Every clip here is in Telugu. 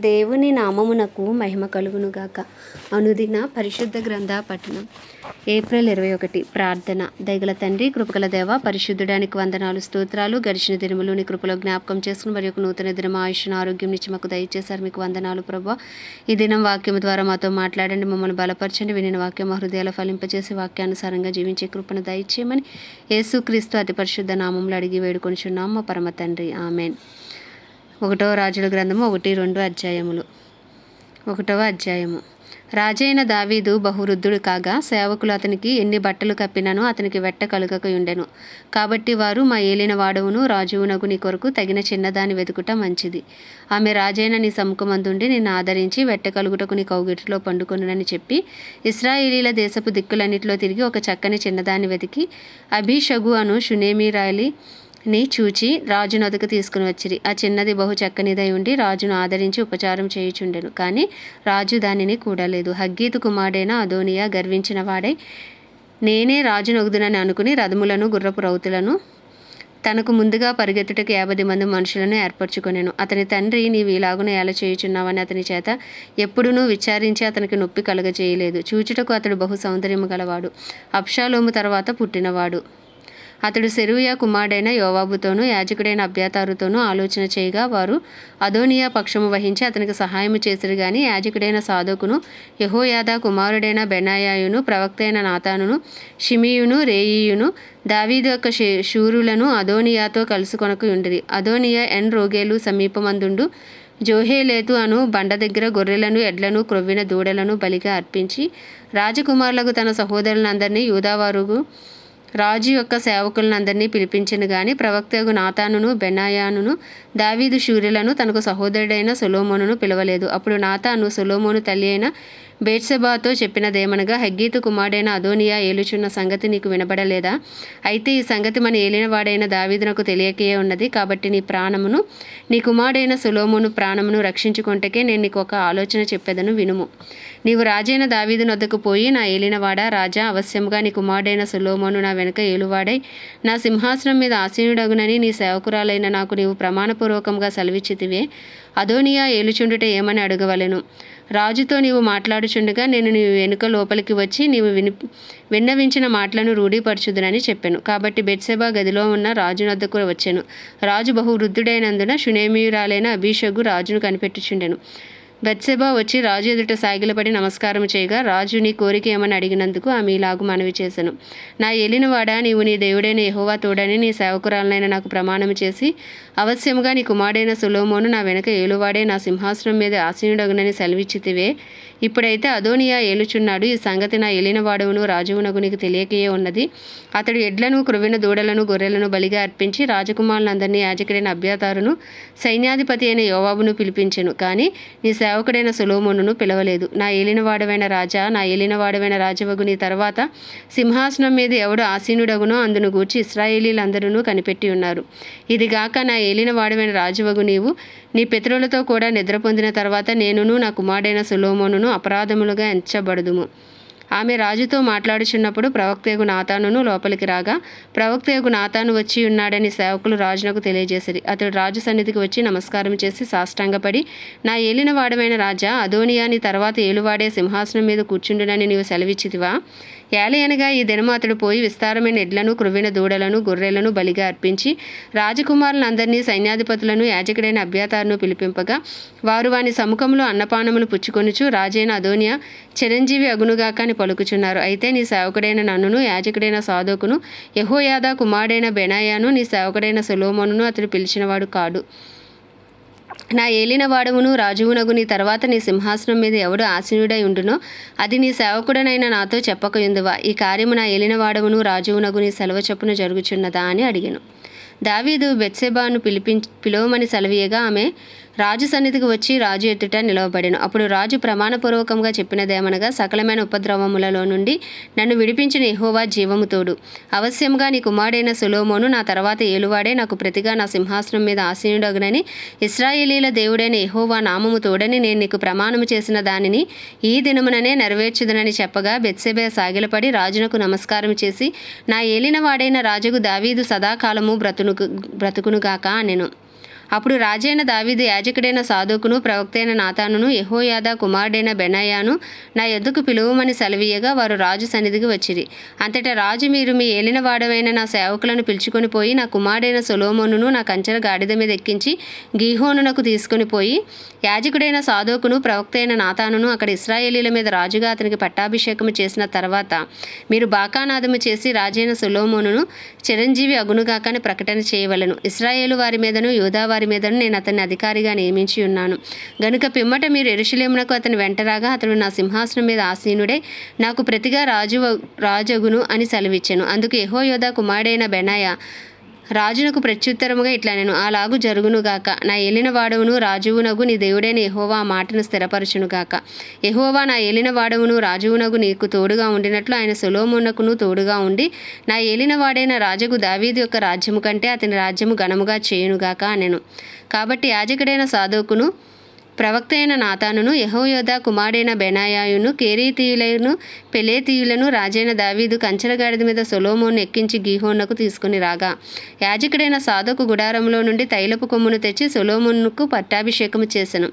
దేవుని నామమునకు మహిమ కలుగునుగాక. అనుదిన పరిశుద్ధ గ్రంథ పఠనం. ఏప్రిల్ 21. ప్రార్థన. దయగల తండ్రి, కృపగల దేవ, పరిశుద్ధుడానికి వందనాలు, స్తోత్రాలు. గడిచిన దినములు నీ కృపలో జ్ఞాపకం చేసుకుని మరి ఒక నూతన దినం ఆయుష్ను, ఆరోగ్యం నుంచి మాకు దయచేశారు. మీకు వందనాలు ప్రభా. ఈ దినం వాక్యం ద్వారా మాతో మాట్లాడండి, మమ్మల్ని బలపరచండి. వినిన వాక్యం మా హృదయాలు ఫలింపచేసి వాక్యానుసారంగా జీవించే కృపను దయచేయమని యేసుక్రీస్తు అతి పరిశుద్ధ నామంలో అడిగి వేడుకొనిచున్నాం మా పరమ తండ్రి. ఆమెన్. 1వ రాజుల గ్రంథము 1-2 అధ్యాయములు. 1వ అధ్యాయము. రాజైన దావీదు బహువృద్ధుడు కాగా సేవకులు అతనికి ఎన్ని బట్టలు కప్పిననో అతనికి వెట్ట కలుగకయుండెను. కాబట్టి వారు, మా ఏలిన వాడవును రాజువునగు నీ కొరకు తగిన చిన్నదాని వెతుకుట మంచిది. ఆమె రాజైన నీ సముఖమందుండి నిన్ను ఆదరించి వెట్ట కలుగుటకు నీ కౌగిటిలో పండుకొనునని చెప్పి ఇశ్రాయేలీల దేశపు దిక్కులన్నిటిలో తిరిగి ఒక చక్కని చిన్నదాన్ని వెతికి అబీషగు అను షూనేమీరాలి ని చూచి రాజు నొదకు తీసుకుని వచ్చిరి. ఆ చిన్నది బహు చక్కనిదై ఉండి రాజును ఆదరించి ఉపచారం చేయుచుండెను. కానీ రాజు దానిని కూడలేదు. హగ్గీతు కుమారుడైన అదోనియా గర్వించిన వాడై నేనే రాజునొగుదునని అనుకుని రథములను, గుర్రపు రౌతులను తనకు ముందుగా పరిగెత్తుటకు 50 మంది మనుషులను ఏర్పరచుకొనెను. అతని తండ్రి, నీవు ఇలాగున ఎలా చేయుచున్నావని అతని చేత ఎప్పుడునూ విచారించి అతనికి నొప్పి కలుగజేయలేదు. చూచుటకు అతడు బహు సౌందర్యము గలవాడు. అబ్షాలోము తర్వాత పుట్టినవాడు. అతడు సెరూయా కుమారుడైన యోవాబుతోనూ యాజకుడైన అబ్యాతారుతోనూ ఆలోచన చేయగా వారు అదోనియా పక్షము వహించి అతనికి సహాయము చేసిరు. గాని యాజకుడైన సాదోకును, యెహోయాదా కుమారుడైన బెనాయాయును, ప్రవక్త అయిన నాతానును, షిమీయును, రేయీయును దావీదు యొక్క శూరులను అదోనియాతో కలుసుకొనకయుండిరి. అదోనియా ఎన్ రోగేలు సమీపమందుండు జోహేలేతు అను బండ దగ్గర గొర్రెలను, ఎడ్లను, క్రొవ్విన దూడలను బలిగా అర్పించి రాజకుమారులకు తన సహోదరులందరినీ, యూదావారుగు రాజు యొక్క సేవకులందరినీ పిలిపించెను. గాని ప్రవక్తయగు నాతానును, బెనాయానును దావీదు శూరులను తనకు సహోదరుడైన సొలొమోనును పిలవలేదు. అప్పుడు నాతాను సొలొమోను తల్లి అయిన బేత్షెబాతో చెప్పినదేమనగా, హగ్గీతు కుమారుడైన అదోనియా ఏలుచున్న సంగతి నీకు వినబడలేదా? అయితే ఈ సంగతి మన ఏలినవాడైన దావీదునకు తెలియకయే ఉన్నది. కాబట్టి నీ ప్రాణమును, నీ కుమారుడైన సొలొమోను ప్రాణమును రక్షించుకొనుటకే నేను నీకు ఒక ఆలోచన చెప్పెదను, వినుము. నీవు రాజైన దావీదు నొద్దకు పోయి, నా ఏలినవాడా రాజా, అవశ్యముగా నీ కుమారుడైన సొలొమోను నా వెనుక ఏలువాడై నా సింహాసనం మీద ఆసీనుడగునని నీ సేవకురాలైన నాకు నీవు ప్రమాణపూర్వకంగా సెలవిచ్చితివే. అదోనియా ఏలుచుండుట ఏమని అడగవలెను. రాజుతో నీవు మాట్లాడుచుండగా నేను నీ వెనుక లోపలికి వచ్చి నీవు విన్నవించిన మాటలను రూఢీపరచుదునని చెప్పెను. కాబట్టి బెత్షెబా గదిలో ఉన్న రాజు నొద్దకు వచ్చెను. రాజు బహు వృద్ధుడైనందున షూనేమీయురాలైన అబీషగు రాజును కనిపెట్టుచుండెను. బెత్షెబా వచ్చి రాజు ఎదుట సాగిలపడి నమస్కారం చేయగా, రాజు నీ కోరిక ఏమని అడిగినందుకు ఆమె ఇలాగు మనవి చేసెను. నా ఏలినవాడా, నీవు నీ దేవుడైన యెహోవా తోడని నీ సేవకురాలనైన నాకు ప్రమాణము చేసి అవశ్యముగా నీ కుమారుడైన సొలొమోను నా వెనుక ఏలువాడే నా సింహాసనం మీద ఆసీనుడగునని సెలవిచ్చితివే. ఇప్పుడైతే అదోనియా ఏలుచున్నాడు. ఈ సంగతి నా ఏలినవాడవును రాజువునకు నీకు తెలియకయే ఉన్నది. అతడు ఎడ్లను, క్రొవ్విన దూడలను, గొర్రెలను బలిగా అర్పించి రాజకుమారులందరినీ, యాజకుడైన అబ్యాతారును, సైన్యాధిపతి అయిన యోవాబును పిలిపించెను. కానీ నీ సేవకుడైన సొలొమోనును పిలవలేదు. నా ఏలినవాడవైన రాజా, నా ఏలినవాడవైన రాజవగు నీ తర్వాత సింహాసనం మీద ఎవడు ఆసీనుడగునో అందును గూర్చి ఇశ్రాయేలీలందరూ కనిపెట్టి ఉన్నారు. ఇదిగాక నా ఏలినవాడవైన రాజువగు నీవు నీ పితరులతో కూడా నిద్ర పొందిన తర్వాత నేనును నా కుమారుడైన సొలొమోనును అపరాధములుగా ఎంచబడుదుము. ఆమె రాజుతో మాట్లాడుచున్నప్పుడు ప్రవక్తయగు నాతానును లోపలికి రాగా, ప్రవక్తయగు నాతాను వచ్చి ఉన్నాడని సేవకులు రాజునకు తెలియజేసిరి. అతడు రాజు సన్నిధికి వచ్చి నమస్కారం చేసి సాష్టాంగపడి, నా ఏలినవాడవైన రాజా, అదోనియా నీ తర్వాత ఏలువాడే సింహాసనం మీద కూర్చుండునని నీవు సెలవిచ్చితివా? ఏలయనగా ఈ దినము అతడు పోయి విస్తారమైన ఎడ్లను, క్రొవ్విన దూడలను, గొర్రెలను బలిగా అర్పించి రాజకుమారులందరినీ, సైన్యాధిపతులను, యాజకుడైన అబ్యాతారును పిలిపింపగా వారు వాని సముఖంలో అన్నపానములు పుచ్చుకొనుచు రాజైన అదోనియా చిరంజీవి అగునుగాక అని పలుకుచున్నారు. అయితే నీ సేవకుడైన నన్నును, యాజకుడైన సాదోకును, యెహోయాదా కుమారుడైన బెనాయాను, నీ సేవకుడైన సొలొమోనును అతడు పిలిచినవాడు కాడు. నా ఏలినవాడవును రాజువునగు నీ తర్వాత నీ సింహాసనం మీద ఎవడు ఆసీనుడై ఉండునో అది నీ సేవకుడనైన నాతో చెప్పకయుందువా? ఈ కార్యము నా ఏలినవాడవును రాజువునగు నీ సెలవు చొప్పున జరుగుచున్నదా అని అడిగెను. దావీదు బెత్షెబాను పిలువమని సెలవీయగా ఆమె రాజు సన్నిధికి వచ్చి రాజు ఎదుట నిలవబడెను. అప్పుడు రాజు ప్రమాణపూర్వకంగా చెప్పినదేమనగా, సకలమైన ఉపద్రవములలో నుండి నన్ను విడిపించిన యెహోవా జీవము తోడు. అవశ్యముగా నీ కుమారుడైన సొలొమోను నా తర్వాత ఏలువాడే నాకు ప్రతిగా నా సింహాసనం మీద ఆసీనుడగునని ఇశ్రాయేలీల దేవుడైన యెహోవా నామము తోడని నేను నీకు ప్రమాణము చేసిన దానిని ఈ దినముననే నెరవేర్చుదునని చెప్పగా, బెత్షెబా సాగిలపడి రాజునకు నమస్కారం చేసి, నా ఏలినవాడైన రాజుకు దావీదు సదాకాలము బ్రతుకునుగాక అనెను. అప్పుడు రాజైన దావీదు యాజకుడైన సాదోకును ప్రవక్తైన నాతానును యెహోయాదా కుమారుడైన బెనాయాను నా యొద్దకు పిలువమని సెలవీయగా వారు రాజు సన్నిధికి వచ్చిరి. అంతటా రాజు, మీరు మీ ఏలినవాడవైన నా సేవకులను పిలుచుకొని పోయి నా కుమారుడైన సొలొమోనును నా కంచెల గాడిద మీద ఎక్కించి గీహోనునకు తీసుకొని పోయి యాజకుడైన సాదోకును ప్రవక్తైన నాతానును అక్కడ ఇశ్రాయేలీల మీద రాజుగా అతనికి పట్టాభిషేకము చేసిన తర్వాత మీరు బాకానాదము చేసి రాజైన సొలొమోనును చిరంజీవి అగునుగాక అని ప్రకటన చేయవలెను. ఇశ్రాయేలు వారి మీదను యూదా వారి మీదను నేను అతన్ని అధికారిగా నియమించి ఉన్నాను గనుక పిమ్మట మీరు యెరూషలేమునకు అతని వెంటరాగా అతడు నా సింహాసనం మీద ఆసీనుడై నాకు ప్రతిగా రాజగును అని సెలవిచ్చెను. అందుకు యెహోయాదా కుమారుడైన బెనాయా రాజునకు ప్రత్యుత్తరముగా ఇట్లా నేను అలాగు జరుగునుగాక. నా ఏలినవాడవును రాజువునగు నీ దేవుడైన యెహోవా ఆ మాటను స్థిరపరచునుగాక. యెహోవా నా ఏలినవాడవును రాజువునగు నీకు తోడుగా ఉండినట్లు ఆయన సొలొమోనుకును తోడుగా ఉండి నా ఏలినవాడైన రాజగు దావీదు యొక్క రాజ్యము కంటే అతని రాజ్యము ఘనముగా చేయునుగాక అనెను. కాబట్టి యాజకుడైన సాదోకును ప్రవక్త అయిన నాతానును యెహోయాదా కుమారుడైన బెనాయాయును కేరీతీయులను పెలేతీయులను రాజైన దావీదు కంచెల గాడిద మీద సొలొమోను ఎక్కించి గీహోనుకు తీసుకుని రాగా యాజకుడైన సాదోకు గుడారంలో నుండి తైలపు కొమ్మును తెచ్చి సొలొమోనుకు పట్టాభిషేకము చేసెను.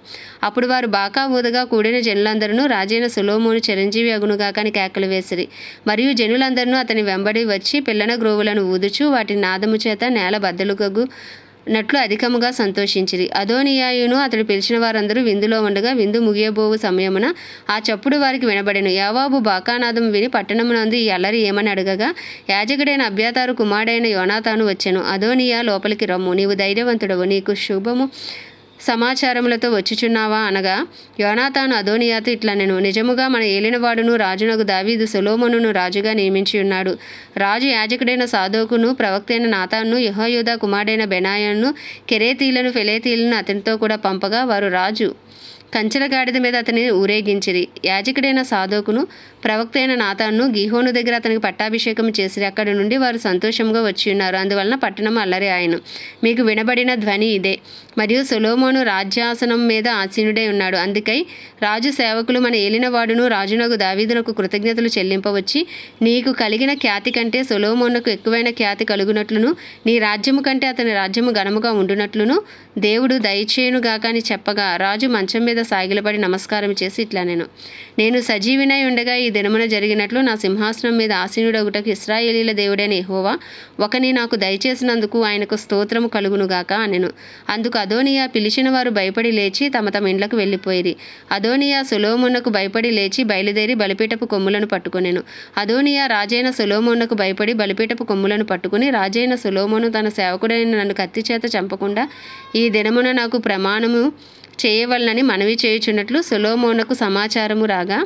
అప్పుడు వారు బాకా ఊదగా కూడిన జనులందరూ రాజైన సొలొమోను చిరంజీవి అగునుగాక అని కేకలు వేసిరి. మరియు జనులందరూ అతని వెంబడి వచ్చి పిల్లన గ్రోవులను ఊదుచు వాటి నాదము చేత నేల బద్దలుగగు నట్లు అధికముగా సంతోషించిరి. అదోనీయాయును అతడు పిలిచిన వారందరూ విందులో ఉండగా విందు ముగియబోవు సమయమున ఆ చప్పుడు వారికి వినబడెను. యోవాబు బాకానాదం విని పట్టణమునందు ఈ అల్లరి ఏమని అడగగా యాజకుడైన అబ్యాతారు కుమారుడైన యోనాతాను వచ్చెను. అదోనీయా, లోపలికి రమ్ము, నీవు ధైర్యవంతుడవు, నీకు శుభము సమాచారములతో వచ్చుచున్నావా అనగా యోనాతాను అదోనీయాతో ఇట్లా నేను నిజముగా మన ఏలినవాడును రాజునకు దావీదు సొలొమోనును రాజుగా నియమించి ఉన్నాడు. రాజు యాజకుడైన సాదోకును ప్రవక్తైన నాతాను యెహోయాదా కుమారుడైన బెనాయాను కెరేతీలను ఫెలేతీలను అతనితో కూడా పంపగా వారు రాజు కంచెల గాడిద మీద అతనిని ఊరేగించిరి. యాజకుడైన సాదోకును ప్రవక్త అయిన నాతాను గీహోను దగ్గర అతనికి పట్టాభిషేకం చేసిరి. అక్కడి నుండి వారు సంతోషంగా వచ్చి ఉన్నారు. అందువలన పట్టణం అల్లరి ఆయను. మీకు వినబడిన ధ్వని ఇదే. మరియు సొలొమోను రాజ్యాసనం మీద ఆసీనుడై ఉన్నాడు. అందుకై రాజు సేవకులు మన ఏలినవాడును రాజునకు దావీదునకు కృతజ్ఞతలు చెల్లింపవచ్చి నీకు కలిగిన ఖ్యాతి కంటే సొలొమోనుకు ఎక్కువైన ఖ్యాతి కలుగునట్లును నీ రాజ్యము కంటే అతని రాజ్యము ఘనముగా ఉండునట్లును దేవుడు దయచేయునుగాక అని చెప్పగా రాజు మంచం మీద సాగిలపడి నమస్కారం చేసి ఇట్లా నేను సజీవినై ఉండగా ఈ దినమున జరిగినట్లు నా సింహాసనం మీద ఆసీనుడగుటకు ఇశ్రాయేలీల దేవుడైన యెహోవా ఒకని నాకు దయచేసినందుకు ఆయనకు స్తోత్రము కలుగునుగాక అనెను. అందుకు అదోనీయా పిలిచిన వారు భయపడి లేచి తమ తమ ఇండ్లకు వెళ్ళిపోయిరి. అదోనీయా సొలొమోనుకు భయపడి లేచి బయలుదేరి బలిపీఠపు కొమ్ములను పట్టుకొనెను. అదోనీయా రాజైన సొలొమోనుకు భయపడి బలిపీఠపు కొమ్ములను పట్టుకుని రాజైన సొలొమోను తన సేవకుడైన నన్ను కత్తి చేత చంపకుండా ఈ దినమున నాకు ప్రమాణము చేయవలనని మనవి చేయుచున్నట్లు సొలొమోనుకు సమాచారము రాగా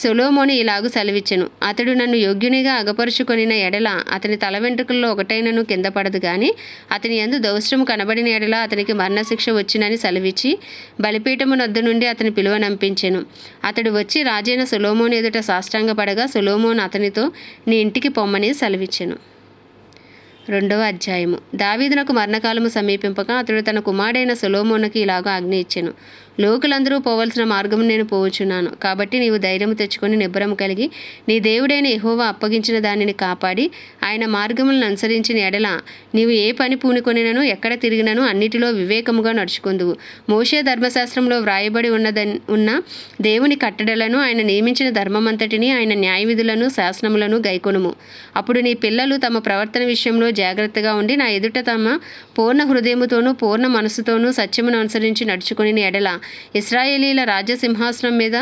సొలొమోను ఇలాగు సెలవిచ్చెను. అతడు నన్ను యోగ్యునిగా అగపరుచుకొనిన ఎడల అతని తల వెంట్రుకల్లో ఒకటైనను కింద పడదు గాని అతని యందు దౌష్ట్రము కనబడిన ఎడల అతనికి మరణశిక్ష వచ్చినని సెలవిచ్చి బలిపీఠము నొద్ద నుండి అతని పిలువనంపించెను. అతడు వచ్చి రాజైన సొలొమోను ఎదుట సాష్టాంగపడగా సొలొమోను అతనితో నీ ఇంటికి పొమ్మని సెలవిచ్చెను. 2వ అధ్యాయము. దావీదునకు మరణకాలము సమీపింపగా అతడు తన కుమారుడైన సొలొమోనుకి ఇలాగ ఆజ్ఞ ఇచ్చెను. లోకులందరూ పోవలసిన మార్గము నేను పోవచున్నాను. కాబట్టి నీవు ధైర్యము తెచ్చుకొని నిబ్బరము కలిగి నీ దేవుడైన యెహోవా అప్పగించిన దానిని కాపాడి ఆయన మార్గములను అనుసరించిన ఎడల నీవు ఏ పని పూనుకొనినను ఎక్కడ తిరిగినను అన్నిటిలో వివేకముగా నడుచుకొందువు. మోషే ధర్మశాస్త్రంలో వ్రాయబడి ఉన్న దేవుని కట్టడలను ఆయన నియమించిన ధర్మమంతటిని ఆయన న్యాయవిధులను శాసనములను గైకొనుము. అప్పుడు నీ పిల్లలు తమ ప్రవర్తన విషయంలో జాగ్రత్తగా ఉండి నా ఎదుట తమ పూర్ణ హృదయముతోనూ పూర్ణ మనస్సుతోనూ సత్యమును అనుసరించి నడుచుకుని ఎడల ఇశ్రాయేలీల రాజ్య సింహాసనం మీద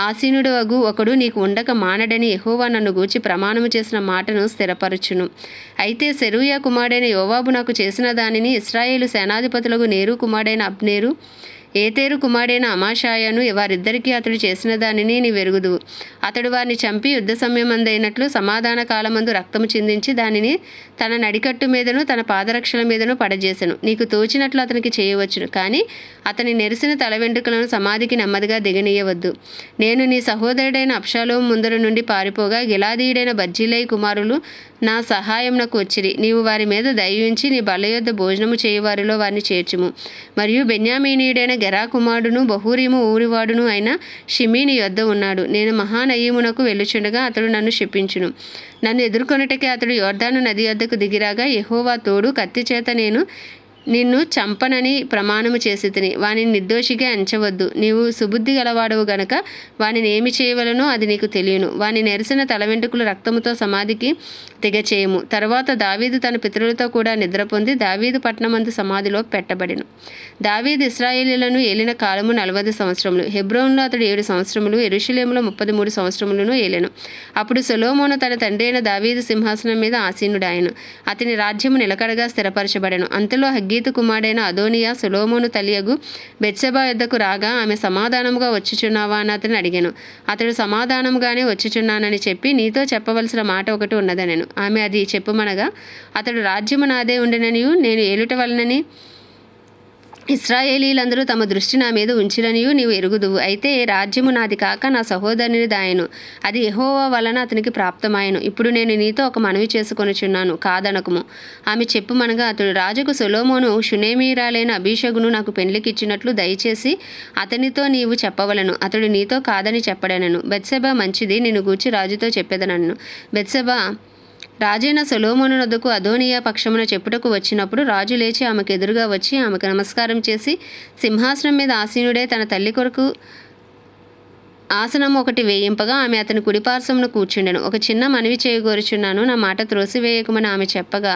ఆసీనుడు అగు ఒకడు నీకు ఉండక మానడని యెహోవా నన్ను గూర్చి ప్రమాణము చేసిన మాటను స్థిరపరచును. అయితే సెరూయా కుమారుడైన యోవాబు నాకు చేసిన దానిని ఇశ్రాయేలు సేనాధిపతులకు నేరు కుమారుడైన అబ్నేరు ఏతేరు కుమారుడైన అమాషాయను వారిద్దరికీ అతడు చేసిన దానిని నీవెరుగుదువు. అతడు వారిని చంపి యుద్ధ సమయమందైనట్లు సమాధాన కాలమందు రక్తము చిందించి దానిని తన నడికట్టు మీదను తన పాదరక్షల మీదను పడజేసెను. నీకు తోచినట్లు అతనికి చేయవచ్చును, కానీ అతని నెరిసిన తల వెంట్రుకలను సమాధికి నెమ్మదిగా దిగనీయవద్దు. నేను నీ సహోదరుడైన అబ్షాలోము ముందర నుండి పారిపోగా గిలాదీయుడైన బర్జిల్లయి కుమారులు నా సహాయమునకు వచ్చిరి. నీవు వారి మీద దయ ఉంచి నీ బల్ల యొద్ద భోజనము చేయువారిలో వారిని చేర్చుము. మరియు బెన్యామీనీయుడైన గెరా కుమారుడును బహూరీము ఊరివాడును అయిన షిమీ నీ యొద్ద ఉన్నాడు. నేను మహానయీమునకు వెళ్ళుచుండగా అతడు నన్ను శపించును. నన్ను ఎదుర్కొనుటకే అతడు యొర్దాను నది యొద్దకు దిగిరాగా యెహోవా తోడు కత్తి చేత నేను నిన్ను చంపనని ప్రమాణము చేసి తిని వానిని నిర్దోషిగా ఎంచవద్దు. నీవు సుబుద్ధి గలవాడవు గనక వానిని ఏమి చేయవలనో అది నీకు తెలియను. వాని నెరిసిన తల వెంట్రుకలు రక్తముతో సమాధికి తెగచేయము. తర్వాత దావీదు తన పితరులతో కూడా నిద్ర పొంది దావీదు పట్టణమందు సమాధిలో పెట్టబడెను. దావీదు ఇశ్రాయేలీయులను ఏలిన కాలము 40 సంవత్సరములు. హెబ్రోనులో అతడు 7 సంవత్సరములు, యెరూషలేములో 33 సంవత్సరములను ఏలెను. అప్పుడు సొలొమోను తన తండ్రి అయిన దావీదు సింహాసనం మీద ఆసీనుడాయెను. అతని రాజ్యము నిలకడగా స్థిరపరచబడెను. అంతలో హగ్గీతు కుమారుడైన అదోనియా సొలొమోను తల్లియగు బెత్షెబా యొద్దకు రాగా ఆమె సమాధానముగా వచ్చుచున్నావా అని అతన్ని అడిగాను. అతడు సమాధానముగానే వచ్చుచున్నానని చెప్పి, నీతో చెప్పవలసిన మాట ఒకటి ఉన్నదనెను. ఆమె అది చెప్పుమనగా, అతడు రాజ్యము నాదే ఉండెననియు నేను ఏలుట వలనని ఇశ్రాయేలీలందరూ తమ దృష్టి నా మీద ఉంచిరనియు నీవు ఎరుగుదువు. అయితే రాజ్యము నాది కాక నా సహోదరుని దాయను, అది యెహోవా వలన అతనికి ప్రాప్తమాయను. ఇప్పుడు నేను నీతో ఒక మనవి చేసుకొనుచున్నాను, కాదనకుము. ఆమె చెప్పుమనగా, అతడు రాజుకు సొలొమోను షునేమీరాలైన అబీషగును నాకు పెండ్లికిచ్చినట్లు దయచేసి అతనితో నీవు చెప్పవలను. అతడు నీతో కాదని చెప్పడనెను. బెత్షెబా మంచిది, నిన్ను గూర్చి రాజుతో చెప్పెదనను. బెత్షెబా రాజైన సొలొమోను వద్దకు అదోనియా పక్షమున చెప్పుటకు వచ్చినప్పుడు రాజు లేచి ఆమెకు ఎదురుగా వచ్చి ఆమెకు నమస్కారం చేసి, సింహాసనం మీద ఆసీనుడే తన తల్లి కొరకు ఆసనం ఒకటి వేయింపగా ఆమె అతని కుడిపార్శ్వమున కూర్చుండెను. ఒక చిన్న మనవి చేయగోరుచున్నాను, నా మాట త్రోసివేయకమని ఆమె చెప్పగా,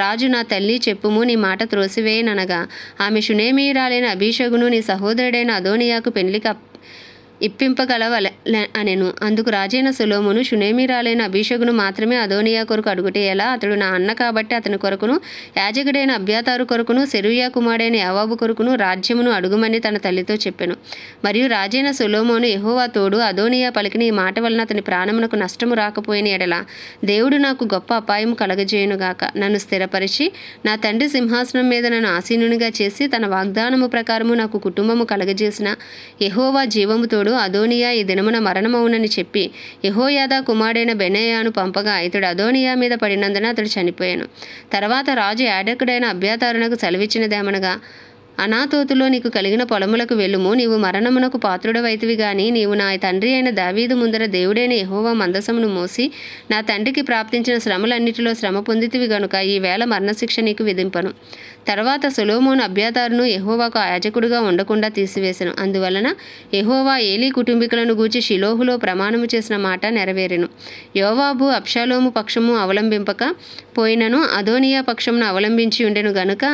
రాజు, నా తల్లి చెప్పుము, నీ మాట త్రోసివేయననగా, ఆమె షునేమీరాలైన అబీషగును నీ సహోదరుడైన అదోనియాకు పెండ్లికి ఇప్పింపగలవల అనెను. అందుకు రాజైన సొలొమోను, షునేమీరాలైన అబీషగును మాత్రమే అదోనియా కొరకు అడుగుటే ఎలా? అతడు నా అన్న కాబట్టి అతని కొరకును యాజకుడైన అబ్యాతారు కొరకును సెరూయా కుమారుడైన యోవాబు కొరకును రాజ్యమును అడుగుమని తన తల్లితో చెప్పెను. మరియు రాజైన సొలొమోను, యెహోవా తోడు, అదోనియా పలికిన ఈ మాట వలన అతని ప్రాణమునకు నష్టము రాకపోయిన ఎడల దేవుడు నాకు గొప్ప అపాయం కలగజేయునుగాక. నన్ను స్థిరపరిచి నా తండ్రి సింహాసనం మీద నన్ను ఆసీనునిగా చేసి తన వాగ్దానము ప్రకారము నాకు కుటుంబము కలగజేసిన యెహోవా జీవముతో అదోనియా ఈ దినమున మరణమవునని చెప్పి యెహోయాదా కుమారుడైన బెనయాను పంపగా ఇతడు అదోనియా మీద పడినందున అతడు చనిపోయాను. తర్వాత రాజు యాజకుడైన అబ్యాతారునకు సెలవిచ్చినదేమనగా, అనాతోతులో నీకు కలిగిన పొలములకు వెళ్ళుము. నీవు మరణమునకు పాత్రుడవైతివి గాని నీవు నా తండ్రి అయిన దావీదు ముందర దేవుడైన యెహోవా మందసమును మోసి నా తండ్రికి ప్రాప్తించిన శ్రమలన్నిటిలో శ్రమ పొందితివి గనుక ఈ వేళ మరణశిక్ష నీకు విధింపను. తర్వాత సొలొమోను అబ్యాతారును యెహోవాకు యాజకుడుగా ఉండకుండా తీసివేసెను. అందువలన యెహోవా ఏలీ కుటుంబీకులను గూర్చి షిలోహులో ప్రమాణము చేసిన మాట నెరవేరెను. యోవాబు అబ్షాలోము పక్షము అవలంబింపక పోయినను అదోనియా పక్షమును అవలంబించి ఉండెను గనుక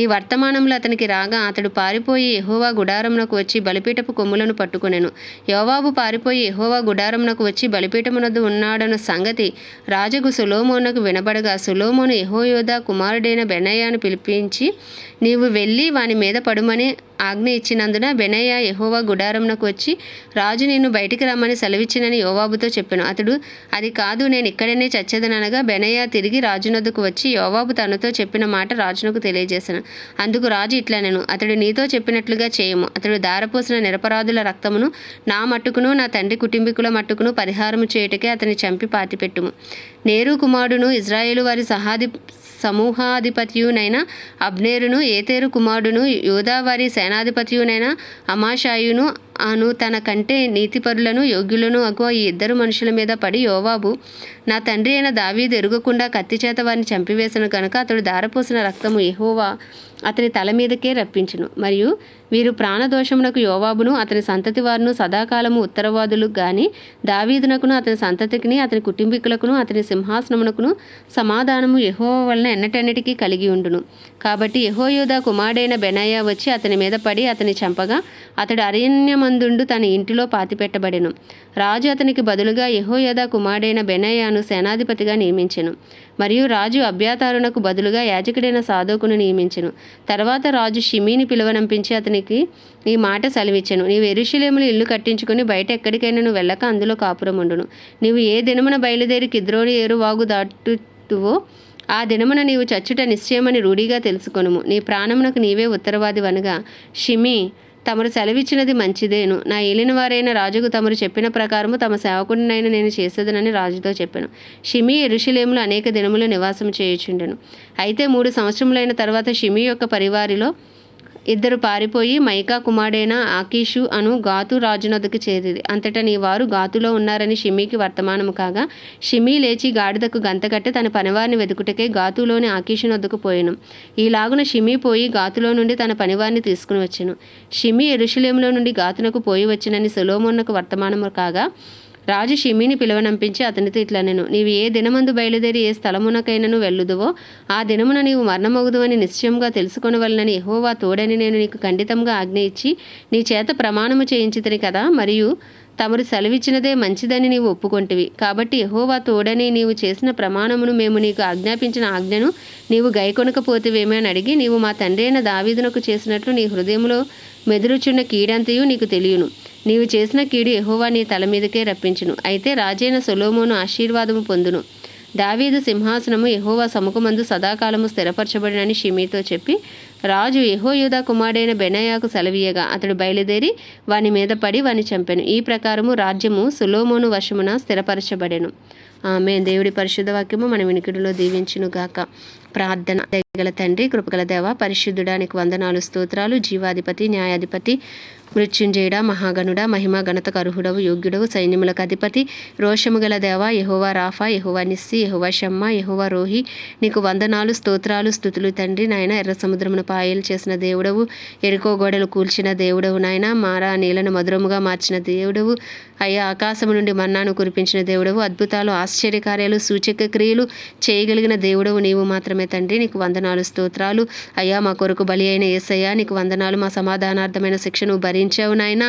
ఈ వర్తమానములు అతనికి రాగా అతడు పారిపోయి యెహోవా గుడారమునకు వచ్చి బలిపీఠపు కొమ్ములను పట్టుకొనెను. యోవాబు పారిపోయి యెహోవా గుడారమునకు వచ్చి బలిపీఠమునద్దు ఉన్నాడన్న సంగతి రాజుకు సొలొమోనుకు వినబడగా, సొలొమోను యెహోయాదా కుమారుడైన బెనయాను పిలిపించి, నీవు వెళ్ళి వాని మీద పడుమని ఆజ్ఞ ఇచ్చినందున బెనయ్యా యెహోవా గుడారమునకు వచ్చి రాజు నిన్ను బయటికి రమ్మని సెలవిచ్చినని యోవాబుతో చెప్పెను. అతడు, అది కాదు, నేను ఇక్కడనే చచ్చేదనగా బెనయ్యా తిరిగి రాజునొద్దకు వచ్చి యోవాబు తనతో చెప్పిన మాట రాజునకు తెలియజేశాను. అందుకు రాజు ఇట్లనెను, అతడు నీతో చెప్పినట్లుగా చేయము. అతడు దారపోసిన నిరపరాధుల రక్తమును నా మట్టుకును నా తండ్రి కుటుంబీకుల మట్టుకును పరిహారము చేయుటకే అతని చంపి పాతిపెట్టుము. నేరు కుమారుడును ఇజ్రాయేలు వారి సమూహాధిపతియునైన అబ్నేరును, ఏతేరు కుమారుడును యూదావారి సేనాధిపతియునైన అమాషాయును అను తన కంటే నీతిపరులను యోగ్యులను అగు ఈ ఇద్దరు మనుషుల మీద పడి యోవాబు నా తండ్రి అయిన దావీదు ఎరుగకుండా కత్తిచేత వారిని చంపివేసను కనుక అతడు దారపోసిన రక్తము యెహోవా అతని తల మీదకే రప్పించును. మరియు వీరు ప్రాణదోషమునకు యోవాబును అతని సంతతి వారును సదాకాలము ఉత్తరవాదులు గాని దావీదునకును అతని సంతతికిని అతని కుటుంబీకులకును అతని సింహాసనమునకును సమాధానము యెహోవా వలన ఎన్నటన్నిటికీ కలిగి ఉండును. కాబట్టి యెహోయాదా కుమారుడైన బెనయ్యా వచ్చి అతని మీద పడి అతని చంపగా అతడు అరణ్యమందుండు తన ఇంటిలో పాతిపెట్టబడెను. రాజు అతనికి బదులుగా యెహోయాదా కుమారుడైన బెనయ్యాను సేనాధిపతిగా నియమించెను. మరియు రాజు అబ్యాతారునకు బదులుగా యాజకుడైన సాదోకును నియమించెను. తర్వాత రాజు షిమీని పిలువనంపించి అతనికి ఈ మాట సెలవిచ్చెను, నీవు యెరూషలేములో ఇల్లు కట్టించుకుని బయట ఎక్కడికైనా నువ్వు వెళ్ళక అందులో కాపురం ఉండును. నీవు ఏ దినమున బయలుదేరి కిద్రోని ఏరు వాగు దాటుతువో ఆ దినమున నీవు చచ్చుట నిశ్చయమని రూఢిగా తెలుసుకొనుము. నీ ప్రాణమునకు నీవే ఉత్తరవాదివనగా షిమీ, తమరు సెలవిచ్చినది మంచిదేను. నా ఏలినవారైన రాజుకు తమరు చెప్పిన ప్రకారము తమ సేవకుడినైనా నేను చేసేదనని రాజుతో చెప్పాను. షిమీ యెరూషలేములో అనేక దినములు నివాసం చేయుచుండెను. అయితే 3 సంవత్సరములైన తర్వాత షిమీ యొక్క పరివారిలో ఇద్దరు పారిపోయి మైకా కుమారుడైన ఆకీషు అను గాతు రాజునొద్దకు చేరిరి. అంతటా నీ వారు గాతులో ఉన్నారని షిమీకి వర్తమానము కాగా, షిమీ లేచి గాడిదకు గంతకట్టి తన పనివారిని వెతుకుటకై గాతులోని ఆకీషునొద్దకు పోయెను. ఈలాగున షిమీ పోయి గాతులో నుండి తన పనివారిని తీసుకుని వచ్చెను. షిమీ యెరూషలేములో నుండి గాతునకు పోయి వచ్చినని సొలొమోనునకు వర్తమానము కాగా, రాజు షిమీని పిలువనంపించి అతనితో ఇట్లనెను, నీవు ఏ దినమందు బయలుదేరి ఏ స్థలమునకైనను వెళ్ళుదువో ఆ దినమున నీవు మరణమగుదువని నిశ్చయముగా తెలుసుకొనవలనని యెహోవా తోడని నేను నీకు ఖండితంగా ఆజ్ఞ ఇచ్చి నీ చేత ప్రమాణము చేయించితిని కదా, మరియు తమరు సెలవిచ్చినదే మంచిదని నీవు ఒప్పుకొంటివి. కాబట్టి యెహోవా తోడని నీవు చేసిన ప్రమాణమును మేము నీకు ఆజ్ఞాపించిన ఆజ్ఞను నీవు గైకొనకపోతివేమో అని అడిగి, నీవు మా తండ్రి అయిన దావీదునకు చేసినట్లు నీ హృదయములో మెదురుచున్న కీడంతయు నీకు తెలియను. నీవు చేసిన కీడు యెహోవా నీ తల మీదకే రప్పించును. అయితే రాజైన సొలొమోను ఆశీర్వాదము పొందును. దావీదు సింహాసనము యెహోవా సముఖమందు సదాకాలము స్థిరపరచబడినని షిమీతో చెప్పి, రాజు యెహోయాదా కుమారుడైన బెనాయాకు సెలవీయగా అతడు బయలుదేరి వాని మీద పడి వాని చంపెను. ఈ ప్రకారము రాజ్యము సొలొమోను వశమున స్థిరపరచబడెను. ఆమేన్. దేవుడి పరిశుద్ధ వాక్యము మన వినికిడిలో దీవించునుగాక. ప్రార్థన. దయగల తండ్రి, కృపగల దేవ, పరిశుద్ధుడా, నీకు వందనాలు, స్తోత్రాలు. జీవాధిపతి, న్యాయాధిపతి, మృత్యుంజయుడా, మహాగణుడా, మహిమా ఘనతకు అర్హుడవు, యోగ్యుడవు, సైన్యములకు అధిపతి, రోషము గల దేవ, యెహోవా రాఫా, యెహోవా నిస్సి, యెహోవా షమ్మా, యెహోవా రోహి, నీకు వందనాలు, స్తోత్రాలు, స్తుతులు తండ్రి. నాయన ఎర్ర సముద్రమును పాయలు చేసిన దేవుడవు, ఎరుకో గోడలు కూల్చిన దేవుడవు, నాయన మారా నీళ్లను మధురముగా మార్చిన దేవుడవు, అయ్యా ఆకాశము నుండి మన్నాను కురిపించిన దేవుడవు, అద్భుతాలు, ఆశ్చర్యకార్యాలు, సూచక క్రియలు చేయగలిగిన దేవుడవు నీవు మాత్రమే తండ్రి. నీకు వందనాలు, స్తోత్రాలు. అయ్యా మా కొరకు బలి అయిన యేసయ్యా నీకు వందనాలు. మా సమాధానార్థమైన శిక్షను భరించావు నాయన.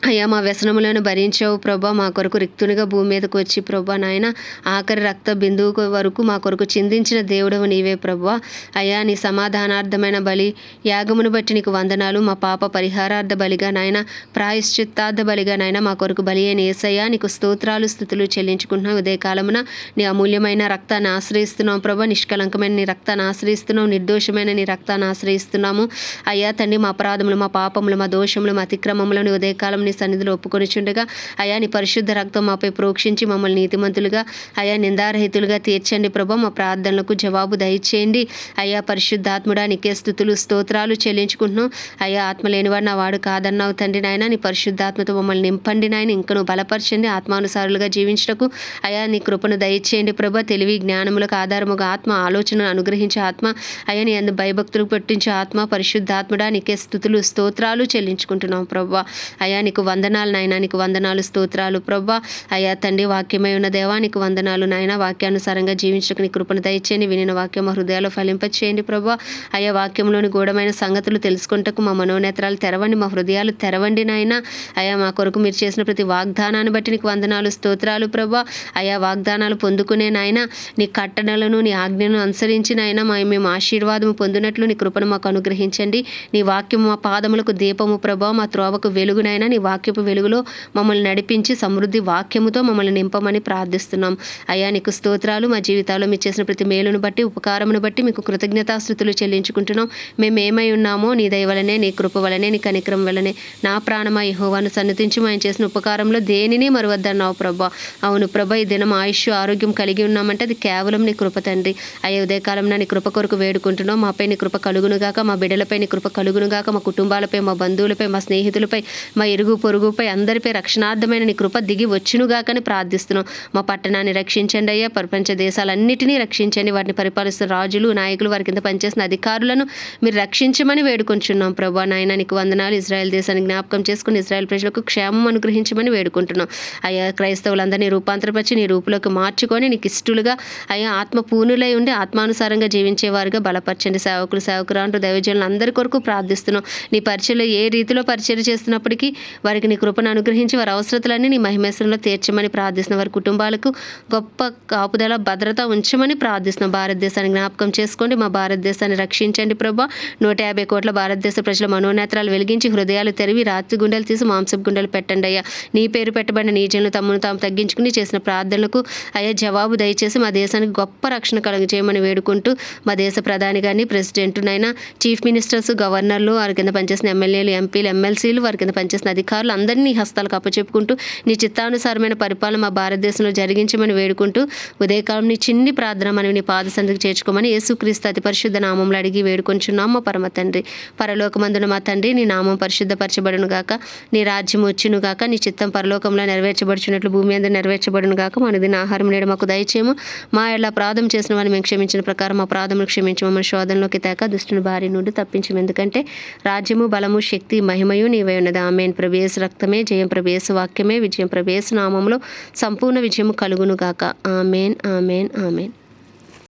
అయ్యా మా వ్యసనములను భరించావు ప్రభా. మా కొరకు రిక్తునిగా భూమి మీదకు వచ్చి ప్రభా నాయన ఆఖరి రక్త బిందువు వరకు మా కొరకు చిందించిన దేవుడవు నీవే ప్రభా. అయ్యా నీ సమాధానార్థమైన బలి యాగమును బట్టి నీకు వందనాలు. మా పాప పరిహారార్థ బలిగా నాయన, ప్రాయశ్చిత్తార్థ బలిగా నాయన మా కొరకు బలి అయిన యేసయ్యా నీకు స్తోత్రాలు, స్తుతులు చెల్లించుకుంటున్నాం. ఉదయకాలమున నీ అమూల్యమైన రక్తాన్ని ఆశ్రయిస్తున్నాం ప్రభా. నిష్కలంకమైన నీ రక్తాన్ని ఆశ్రయిస్తున్నాం. నిర్దోషమైన నీ రక్తాన్ని ఆశ్రయిస్తున్నాము. అయ్యా తండ్రి, మా అపరాధములు, మా పాపములు, మా దోషములు, మా అతిక్రమములను ఉదయకాలం నీ సన్నిధిలో ఒప్పుకొనిచుండగా అయా నీ పరిశుద్ధ రక్తం మాపై ప్రోక్షించి మమ్మల్ని నీతిమంతులుగా అయా నిందారహితులుగా తీర్చండి ప్రభా. మా ప్రార్థనలకు జవాబు దయచేయండి. అయా పరిశుద్ధాత్ముడా నీకే స్తుతులు, స్తోత్రాలు చెల్లించుకుంటున్నాం. అయా ఆత్మ లేనివాడు నా వాడు కాదన్నావు తండ్రి నాయన. నీ పరిశుద్ధాత్మతో మమ్మల్ని నింపండి నాయన. ఇంకను బలపరచండి. ఆత్మానుసారులుగా జీవించటకు అయా నీ కృపను దయచేయండి ప్రభా. తెలివి జ్ఞానములకు ఆధారముగా ఆత్మ, ఆలోచనను అనుగ్రహించే ఆత్మ, అయా నీ అందు భయభక్తులకు పట్టించే ఆత్మ, పరిశుద్ధాత్ముడా నీకే స్తుతులు, స్తోత్రాలు చెల్లించుకుంటున్నాం ప్రభా. అయా నీకు వందనాలు నాయన. నీకు వందనాలు, స్తోత్రాలు ప్రభా. అయా తండ్రి, వాక్యమై ఉన్న దేవా నీకు వందనాలు నాయన. వాక్యానుసారంగా జీవించడానికి నీ కృపను దయచేయండి. వినిన వాక్యం మా హృదయాల్లో ఫలింపచేయండి ప్రభా. అయా వాక్యంలోని గూఢమైన సంగతులు తెలుసుకుంటకు మా మనోనేత్రాలు తెరవండి, మా హృదయాలు తెరవండి నాయన. అయా మా కొరకు మీరు చేసిన ప్రతి వాగ్దానాన్ని బట్టి నీకు వందనాలు, స్తోత్రాలు ప్రభా. అయా వాగ్దానాలు పొందుకునే నాయన నీ కట్టడలను, నీ ఆజ్ఞను అనుసరించి నాయన మేము ఆశీర్వాదము పొందినట్లు నీ కృపను మాకు అనుగ్రహించండి. నీ వాక్యం మా పాదములకు దీపము ప్రభా, మా త్రోవకు వెలుగునైనా. నీ వాక్యపు వెలుగులో మమ్మల్ని నడిపించి సమృద్ధి వాక్యముతో మమ్మల్ని నింపమని ప్రార్థిస్తున్నాం. అయ్యా నీకు స్తోత్రాలు. మా జీవితాల్లో మీరు చేసిన ప్రతి మేలును బట్టి, ఉపకారమును బట్టి మీకు కృతజ్ఞతాస్తుతులు చెల్లించుకుంటున్నాం. మేము ఏమై ఉన్నామో నీ దయ వలనే, నీ కృప వలనే, నీ కనికరం వలనే. నా ప్రాణమా యెహోవాను సన్నతించి ఆయన చేసిన ఉపకారంలో దేనిని మరువద్దన్నావు ప్రభా. అవును ప్రభా, ఈ దినం ఆయుష్, ఆరోగ్యం కలిగి ఉన్నామంటే అది కేవలం నీ కృప తండ్రి. అయ్యా ఉదయకాలం నీ కృప కొరకు వేడుకుంటున్నాం. మాపై నీ కృప కలుగునుగాక, మా బిడ్డలపై నీ కృప కలుగునుగాక, మా కుటుంబాలపై, మా బంధువులపై, మా స్నేహితులపై, మా ఇరుగు పొరుగుపై అందరిపై రక్షణార్థమైన నీ కృప దిగి వచ్చునుగాకని ప్రార్థిస్తున్నాం. మా పట్టణాన్ని రక్షించండి అయ్యా. ప్రపంచ దేశాలన్నిటినీ రక్షించండి. వాటిని పరిపాలిస్తున్న రాజులు, నాయకులు, వారి కింద పనిచేసిన అధికారులను మీరు రక్షించమని వేడుకుంటున్నాం ప్రభా. నాయన నీకు వందనాలు. ఇజ్రాయెల్ దేశాన్ని జ్ఞాపకం చేసుకుని ఇజ్రాయెల్ ప్రజలకు క్షేమం అనుగ్రహించమని వేడుకుంటున్నాం. అయ్యా క్రైస్తవులందరినీ రూపాంతరపరిచి నీ రూపులోకి మార్చుకొని నీకు ఇష్టలుగా అయ్యా ఆత్మ పూర్ణులై ఉండి ఆత్మానుసారంగా జీవించేవారుగా బలపరచండి. సేవకులు, సేవకురాండ్రు, దైవజనులు అందరి కొరకు ప్రార్థిస్తున్నాం. నీ పరిచయలో ఏ రీతిలో పరిచయం చేస్తున్నప్పటికీ వారికి నీ కృపను అనుగ్రహించి వారి అవసరతలన్నీ నీ మహిమేశ్వరంలో తీర్చమని ప్రార్థిస్తున్నాం. వారి కుటుంబాలకు గొప్ప కాపుదల, భద్రత ఉంచమని ప్రార్థిస్తున్నాం. భారతదేశాన్ని జ్ఞాపకం చేసుకోండి. మా భారతదేశాన్ని రక్షించండి ప్రభా. 150 కోట్ల భారతదేశ ప్రజల మనోనేత్రాలు వెలిగించి హృదయాలు తెరివి రాతి గుండెలు తీసి మాంసపు గుండెలు పెట్టండి అయ్యా. నీ పేరు పెట్టబడిన నీ జనులు తమను తాము తగ్గించుకుని చేసిన ప్రార్థనలకు అయ్యా జవాబు దయచేసి మా దేశానికి గొప్ప రక్షణ కలుగజేయమని వేడుకుంటూ మా దేశ ప్రధాని గారిని, ప్రెసిడెంట్నైనా, చీఫ్ మినిస్టర్స్, గవర్నర్లు, వారి కింద పనిచేసిన ఎమ్మెల్యేలు, ఎంపీలు, ఎమ్మెల్సీలు, వారి కింద పనిచేసిన అధికారులు అధికారులు అందరినీ హస్తాలకు అప్పచెప్పుకుంటూ నీ చిత్తానుసారమైన పరిపాలన మా భారతదేశంలో జరిగించమని వేడుకుంటూ ఉదయకాలం నీ చిన్ని ప్రార్థన మనం నీ పాద సంధికి చేర్చుకోమని యేసుక్రీస్తు అతి పరిశుద్ధ నామంలో అడిగి వేడుకొంచున్నాం మా పరమ తండ్రి. పరలోకమందున మా తండ్రి, నీ నామం పరిశుద్ధపరచబడును గాక, నీ రాజ్యం వచ్చును గాక, నీ చిత్తం పరలోకంలో నెరవేర్చబడుచున్నట్లు భూమి అందు నెరవేర్చబడును గాక. మన దిన ఆహారం నేడు మాకు దయచేయము. మా ఎలా ప్రార్థన చేసిన వారిని మేము క్షమించిన ప్రకారం మా ప్రార్థనలు క్షమించము. మన శోధనలోకి తేక దుష్టుని బారి నుండి తప్పించము. ఎందుకంటే రాజ్యము, బలము, శక్తి, మహిమయు నీవై ఉన్నది. ఆమేన్. ప్రభు యేసు రక్తమే జయం, ప్రభు యేసు వాక్యమే విజయం, ప్రభు యేసు నామంలో సంపూర్ణ విజయము కలుగును గాక. ఆమేన్, ఆమేన్, ఆమేన్.